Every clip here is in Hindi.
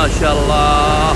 माशाल्लाह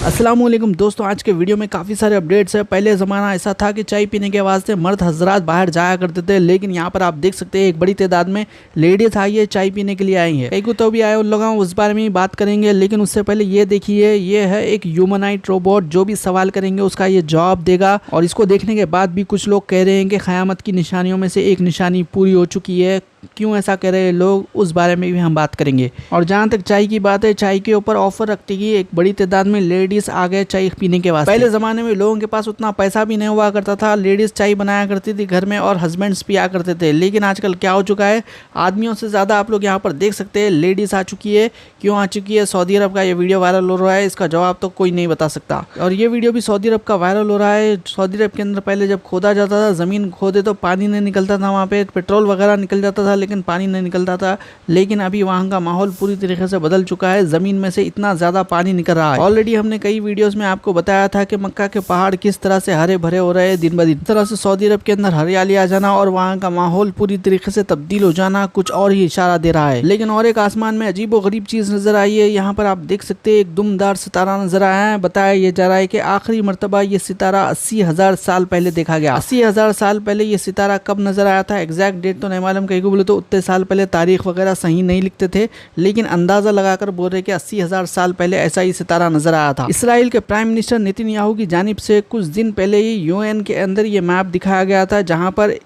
अस्सलाम वालेकुम दोस्तों, आज के वीडियो में काफ़ी सारे अपडेट्स है। पहले ज़माना ऐसा था कि चाय पीने के वास्ते मर्द हजरात बाहर जाया करते थे, लेकिन यहाँ पर आप देख सकते हैं एक बड़ी तादाद में लेडीज आई है, चाय पीने के लिए आई है। कई को तो भी आए उन लोगों, उस बारे में बात करेंगे। लेकिन उससे पहले ये देखिए, ये है एक ह्यूमनाइट रोबोट, जो भी सवाल करेंगे उसका ये जवाब देगा। और इसको देखने के बाद भी कुछ लोग कह रहे हैं कि क़यामत की निशानियों में से एक निशानी पूरी हो चुकी है। क्यों ऐसा कह रहे हैं लोग, उस बारे में भी हम बात करेंगे। और जहाँ तक चाय की बात है, चाय के ऊपर ऑफर रखती है एक बड़ी तादाद में लेडीज आ गए चाय पीने के वास्ते। पहले ज़माने में लोगों के पास उतना पैसा भी नहीं हुआ करता था, लेडीज चाय बनाया करती थी घर में और हस्बैंड्स पिया करते थे। लेकिन आजकल क्या हो चुका है, आदमियों से ज़्यादा आप लोग यहाँ पर देख सकते हैं लेडीज आ चुकी है। क्यों आ चुकी है? सऊदी अरब का ये वीडियो वायरल हो रहा है, इसका जवाब तो कोई नहीं बता सकता। और ये वीडियो भी सऊदी अरब का वायरल हो रहा है। सऊदी अरब के अंदर पहले जब खोदा जाता था, ज़मीन खोदे तो पानी नहीं निकलता था, वहाँ पे पेट्रोल वगैरह निकल जाता था, लेकिन पानी नहीं निकलता था। लेकिन अभी वहाँ का माहौल पूरी तरीके से बदल चुका है, ज़मीन में से इतना ज़्यादा पानी निकल रहा है। ऑलरेडी हमने कई वीडियोस में आपको बताया था कि मक्का के पहाड़ किस तरह से हरे भरे हो रहे हैं दिन ब दिन। इस तरह से सऊदी अरब के अंदर हरियाली आ जाना और वहाँ का माहौल पूरी तरीके से तब्दील हो जाना कुछ और ही इशारा दे रहा है। लेकिन और एक आसमान में अजीब व गरीब चीज़ नजर आई है। यहाँ पर आप देख सकते हैं एक दुमदार सितारा नजर आया है। बताया ये जा रहा है कि आखिरी मरतबा ये सितारा 80,000 साल पहले देखा गया। 80,000 साल पहले ये सितारा कब नजर आया था, एग्जैक्ट डेट तो नहीं मालूम। कहीं को बोले तो उतने साल पहले तारीख वगैरह सही नहीं लिखते थे, लेकिन अंदाजा लगाकर बोल रहे कि 80,000 साल पहले ऐसा ही सितारा नजर आया था। इसराइल के प्राइम मिनिस्टर नेतन्याहू की जानिब से कुछ दिन पहले ही यूएन के अंदर ये मैप दिखाया गया था, जहां पर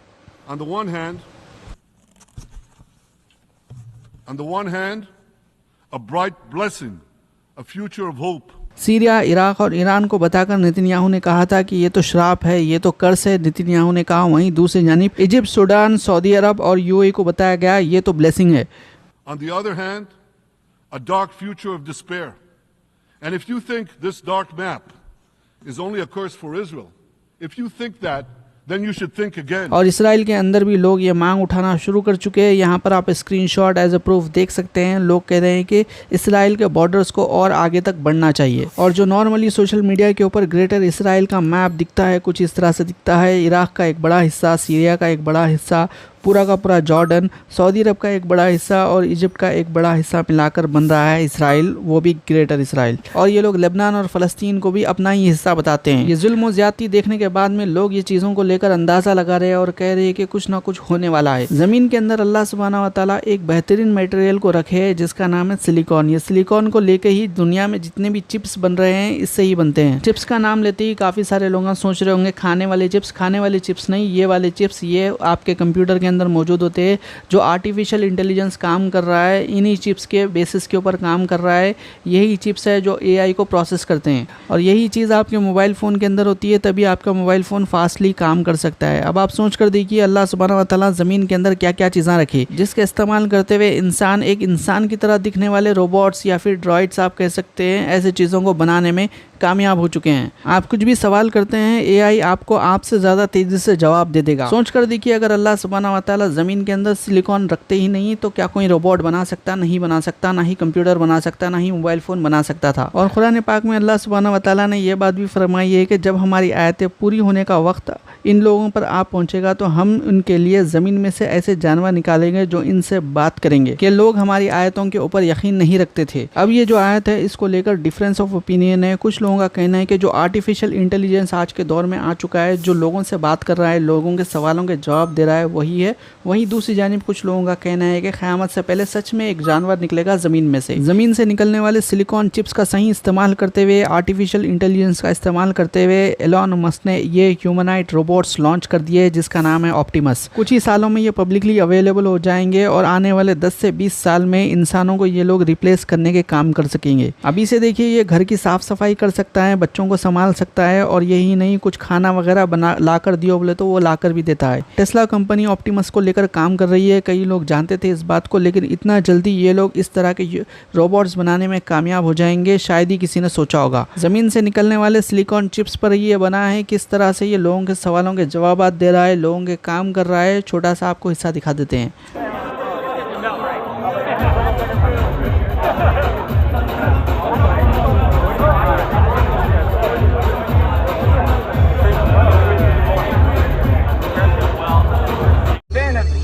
on the one hand a bright blessing, a future of hope. Syria, Iraq और ईरान को बताकर नेतन्याहू ने कहा था कि ये तो श्राप है, ये तो कर्ज है, नेतन्याहू ने कहा। वहीं दूसरी जानिब इजिप्ट, सूडान, सऊदी अरब और यूएई को बताया गया ये तो ब्लेसिंग है। On the other hand, a dark future of despair. And if you think this dark map is only a curse for Israel, if you think that, then you should think again. और इसराइल के अंदर भी लोग ये मांग उठाना शुरू कर चुके हैं। यहाँ पर आप स्क्रीनशॉट एज ए प्रूफ देख सकते हैं। लोग कह रहे हैं कि इसराइल के बॉर्डर्स को और आगे तक बढ़ना चाहिए। और जो नॉर्मली सोशल मीडिया के ऊपर ग्रेटर इसराइल का मैप दिखता है, कुछ इस तरह से दिखता है। इराक का एक बड़ा हिस्सा, सीरिया का एक बड़ा हिस्सा, पूरा का पूरा जॉर्डन, सऊदी अरब का एक बड़ा हिस्सा और इजिप्ट का एक बड़ा हिस्सा मिलाकर बन रहा है इसराइल, वो भी ग्रेटर इसराइल। और ये लोग लेबनान और फ़लस्तीन को भी अपना ही हिस्सा बताते हैं। ये जुल्म और ज़्यादती देखने के बाद में लोग ये चीज़ों को लेकर अंदाज़ा लगा रहे हैं और कह रहे हैं कि कुछ ना कुछ होने वाला है। ज़मीन के अंदर अल्लाह सुब्हानहू व तआला एक बेहतरीन मटेरियल को रखे है जिसका नाम है सिलिकॉन। ये सिलिकॉन को लेकर ही दुनिया में जितने भी चिप्स बन रहे हैं इससे ही बनते हैं। चिप्स का नाम लेते ही काफ़ी सारे लोग सोच रहे होंगे खाने वाले चिप्स। खाने वाले चिप्स नहीं, ये वाले चिप्स ये आपके कंप्यूटर के अंदर मौजूद होते हैं। जो आर्टिफिशियल इंटेलिजेंस काम कर रहा है, इन्हीं चिप्स के बेसिस के ऊपर काम कर रहा है। यही चिप्स है जो एआई को प्रोसेस करते हैं और यही चीज़ आपके मोबाइल फ़ोन के अंदर होती है, तभी आपका मोबाइल फ़ोन फास्टली काम कर सकता है। अब आप सोच कर देखिए अल्लाह सुब्हानहू व तआला ज़मीन के अंदर क्या क्या चीज़ें रखी, जिसके इस्तेमाल करते हुए इंसान एक इंसान की तरह दिखने वाले रोबोट्स या फिर ड्रॉइड्स आप कह सकते हैं, ऐसे चीज़ों को बनाने में कामयाब हो चुके हैं। आप कुछ भी सवाल करते हैं, एआई आपको आपसे ज़्यादा तेज़ी से जवाब दे देगा। सोच कर देखिए अगर अल्लाह सुब्हानहू व तआला ज़मीन के अंदर सिलिकॉन रखते ही नहीं तो क्या कोई रोबोट बना सकता? नहीं बना सकता, ना ही कंप्यूटर बना सकता, ना ही मोबाइल फ़ोन बना सकता था। और कुरान पाक में अल्लाह सुब्हानहू व तआला ने यह बात भी फरमाई है कि जब हमारी आयतें पूरी होने का वक्त इन लोगों पर आ पहुंचेगा तो हम उनके लिए ज़मीन में से ऐसे जानवर निकालेंगे जो इनसे बात करेंगे कि लोग हमारी आयतों के ऊपर यकीन नहीं रखते थे। अब ये जो आयत है इसको लेकर डिफरेंस ऑफ ओपिनियन है। कुछ लोगों का कहना है कि जो आर्टिफिशियल इंटेलिजेंस आज के दौर में आ चुका है, जो लोगों से बात कर रहा है, लोगों के सवालों के जवाब दे रहा है, वही है। वहीं दूसरी जानिब कुछ लोगों का कहना है कि क़यामत से पहले सच में एक जानवर निकलेगा ज़मीन में से। ज़मीन से निकलने वाले सिलिकॉन चिप्स का सही इस्तेमाल करते हुए, आर्टिफिशियल इंटेलिजेंस का इस्तेमाल करते हुए एलन मस्क ने ये ह्यूमनाइट रोबोट्स लॉन्च कर दिए जिसका नाम है ऑप्टिमस। कुछ ही सालों में ये पब्लिकली अवेलेबल हो जाएंगे और आने वाले 10 से 20 साल में इंसानों को ये लोग रिप्लेस करने के काम कर सकेंगे। अभी से देखिए ये घर की साफ सफाई कर सकता है, बच्चों को संभाल सकता है और यही नहीं कुछ खाना वगैरह बना लाकर दियो बोले तो वो लाकर भी देता है। टेस्ला कंपनी ऑप्टिमस को लेकर काम कर रही है। कई लोग जानते थे इस बात को, लेकिन इतना जल्दी ये लोग इस तरह के रोबोट्स बनाने में कामयाब हो जाएंगे शायद ही किसी ने सोचा होगा। ज़मीन से निकलने वाले सिलिकॉन चिप्स पर ये बना है, किस तरह से ये लोगों के सवालों के जवाब दे रहा है, लोगों के काम कर रहा है। छोटा सा आपको हिस्सा दिखा देते हैं।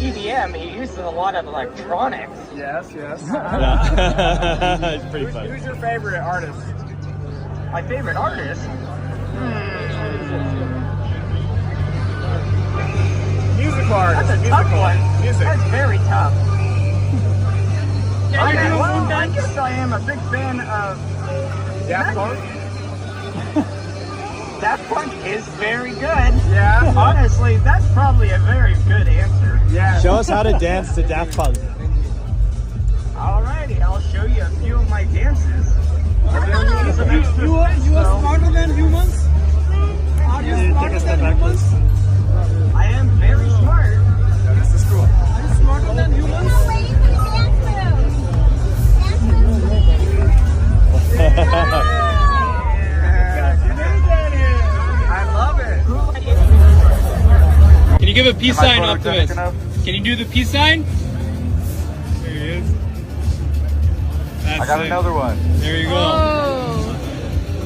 EVM, he uses a lot of Electronics. Yes, yes. Yeah. It's pretty fun. Who's your favorite artist? My favorite artist? Music artist. That's a tough one. Music. That's very tough. I guess I am a big fan of Daft Punk. Daft Punk is very good. Yeah. Honestly, that's probably a very good answer. Yeah. Show us how to dance to Daft Punk. Alrighty, I'll show you a few of my dances. You are smarter than humans? Are you smarter than humans? I am very smart. Yeah, this is cool. Are you smarter than humans? I love it. Can you give a peace sign, Optimus? Can you do the peace sign? There he is. That's I got it. another one. There you go.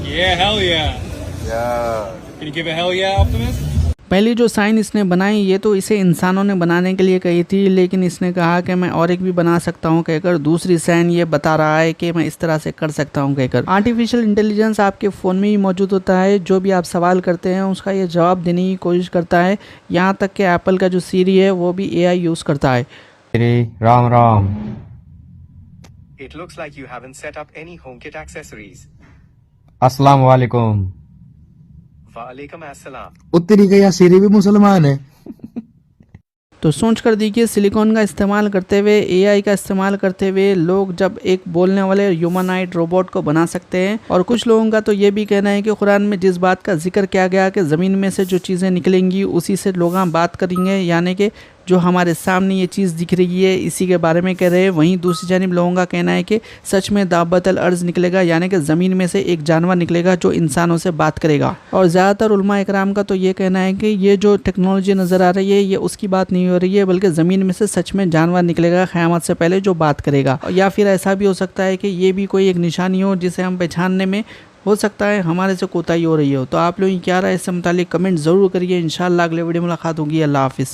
Yeah, hell yeah. Yeah. Can you give a hell yeah, Optimus? पहली जो साइन इसने बनाई ये तो इसे इंसानों ने बनाने के लिए कही थी, लेकिन इसने कहा कि मैं और एक भी बना सकता हूं कहकर दूसरी साइन ये बता रहा है कि मैं इस तरह से कर सकता हूं कहकर। आर्टिफिशियल इंटेलिजेंस आपके फ़ोन में ही मौजूद होता है, जो भी आप सवाल करते हैं उसका ये जवाब देने की कोशिश करता है। यहाँ तक कि एप्पल का जो सीरी है वो भी AI यूज़ करता है। Ram Ram. It looks like you haven't set up any HomeKit accessories. अस्सलाम वालेकुम। Waalaikum assalam. उत्तरी का या सीरी भी मुसलमान है। तो सोच कर देखिए, सिलिकॉन का इस्तेमाल करते हुए, AI का इस्तेमाल करते हुए लोग जब एक बोलने वाले ह्यूमनॉइड रोबोट को बना सकते हैं। और कुछ लोगों का तो ये भी कहना है कि कुरान में जिस बात का जिक्र किया गया कि ज़मीन में से जो चीज़ें निकलेंगी उसी से लोग बात करेंगे, यानी कि जो हमारे सामने ये चीज़ दिख रही है इसी के बारे में कह रहे हैं। वहीं दूसरी जानिब लोगों का कहना है कि सच में दाबतल अर्ज़ निकलेगा, यानी कि ज़मीन में से एक जानवर निकलेगा जो इंसानों से बात करेगा। और ज़्यादातर उलमा इकराम का तो ये कहना है कि ये जो टेक्नोलॉजी नज़र आ रही है ये उसकी बात नहीं हो रही है, बल्कि ज़मीन में से सच में जानवर निकलेगा क़यामत से पहले जो बात करेगा। या फिर ऐसा भी हो सकता है कि ये भी कोई एक निशानी हो जिसे हम पहचानने में हो सकता है हमारे से कोताही हो रही हो। तो आप लोगों की क्या राय है इससे मुतालिक कमेंट ज़रूर करिए। इंशाअल्लाह अगले वीडियो में मुलाकात होगी। अल्लाह हाफ़िज़।